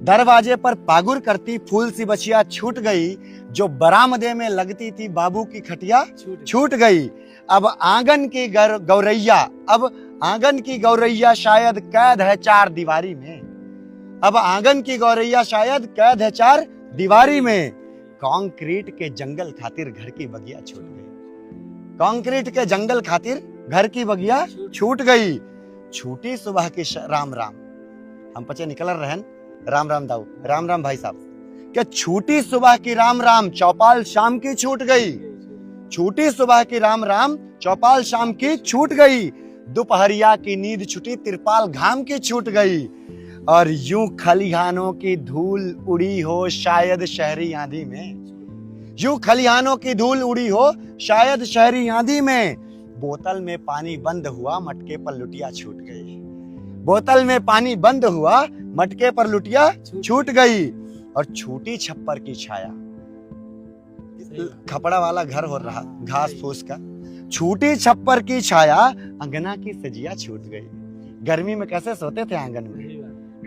दरवाजे पर पागुर करती फूल सी बचिया छूट गई, जो बरामदे में लगती थी बाबू की खटिया छूट गई। अब आंगन की गौरैया, अब आंगन की गौरैया शायद कैद है चार दीवारी में। अब आंगन की गौरैया शायद कैद है चार दीवारी में। कंक्रीट के जंगल खातिर घर की बगिया छूट गई। कंक्रीट के जंगल खातिर घर की बगिया छूट गई। छूटी सुबह की राम राम, हम पचे निकल रहन राम राम दाऊ, राम राम भाई साहब। क्या छूटी सुबह की राम राम चौपाल शाम की छूट गई। छूटी सुबह की राम राम चौपाल शाम की छूट गई। दोपहरिया की नींद छुटी तिरपाल घाम की छूट गई। और यूं खलिहानों की धूल उड़ी हो शायद शहरी आंधी में। यूं खलिहानों की धूल उड़ी हो शायद शहरी आंधी में। बोतल में पानी बंद हुआ मटके पर लुटिया छूट गई। बोतल में पानी बंद हुआ मटके पर लुटिया छूट गई। और छूटी छप्पर की छाया, खपड़ा वाला घर हो रहा घास फूस का। छूटी छप्पर की छाया अंगना की सजिया छूट गई। गर्मी में कैसे सोते थे आंगन में,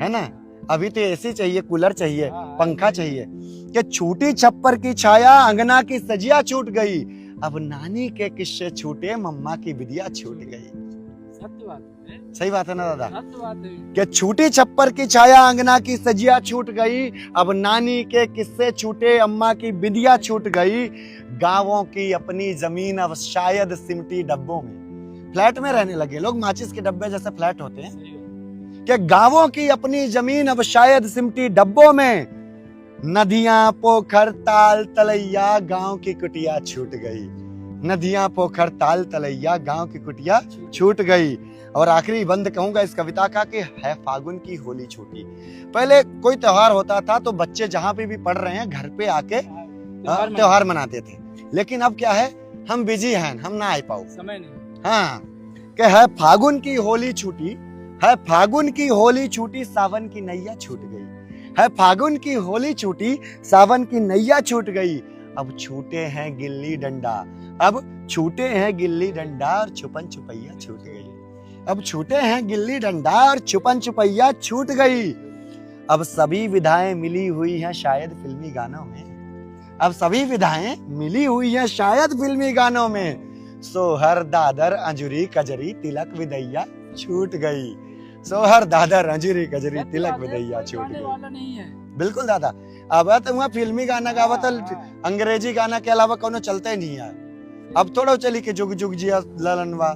है ना। अभी तो एसी चाहिए, कूलर चाहिए, पंखा चाहिए। कि छूटी छप्पर की छाया अंगना की सजिया छूट गई। अब नानी के किस्से छूटे मम्मा की विदिया छूट गई। सही बात है ना दादा। कि छूटी छप्पर की छाया अंगना की सजिया छूट गई। अब नानी के किस्से छूटे अम्मा की विदिया छूट गई। गांवों की अपनी जमीन अब शायद सिमटी डब्बों में। फ्लैट में रहने लगे लोग, माचिस के डब्बे जैसे फ्लैट होते हैं। कि गांवों की अपनी जमीन अब शायद सिमटी डब्बों में। नदियां पोखर ताल तलैया गांव की कुटिया छूट गई। नदियां पोखर ताल तलैया गांव की कुटिया छूट गई। और आखिरी बंद कहूंगा इस कविता का कि है फागुन की होली छूटी। पहले कोई त्योहार होता था तो बच्चे जहां पे भी पढ़ रहे हैं घर पे आके त्योहार मनाते थे। लेकिन अब क्या है, हम बिजी हैं, हम ना आ पाओ, समय नहीं। हाँ, कि है फागुन की होली छूटी, है फागुन की होली छूटी सावन की नैया छूट गई। है फागुन की होली छूटी सावन की नैया छूट गई। अब छूटे हैं गिल्ली डंडा, अब छूटे हैं गिल्ली डंडा और छुपन छुपैया छूट गई। अब छूटे हैं गिल्ली डंडा और छुपन छुपैया छूट गई। अब सभी विधाएं मिली हुई हैं शायद फिल्मी गानों में। अब सभी विधाएं मिली हुई हैं शायद फिल्मी गानों में। सोहर दादर अंजुरी कजरी तिलक विदैया छूट गई। सोहर दादर अंजुरी कजरी तिलक विदैया छूट गई। बिल्कुल दादा। अब तो वहाँ फिल्मी गाना गावा था, अंग्रेजी गाना के अलावा कोनो चलते नहीं है। अब थोड़ा चली के जुग जुग जिया ललनवा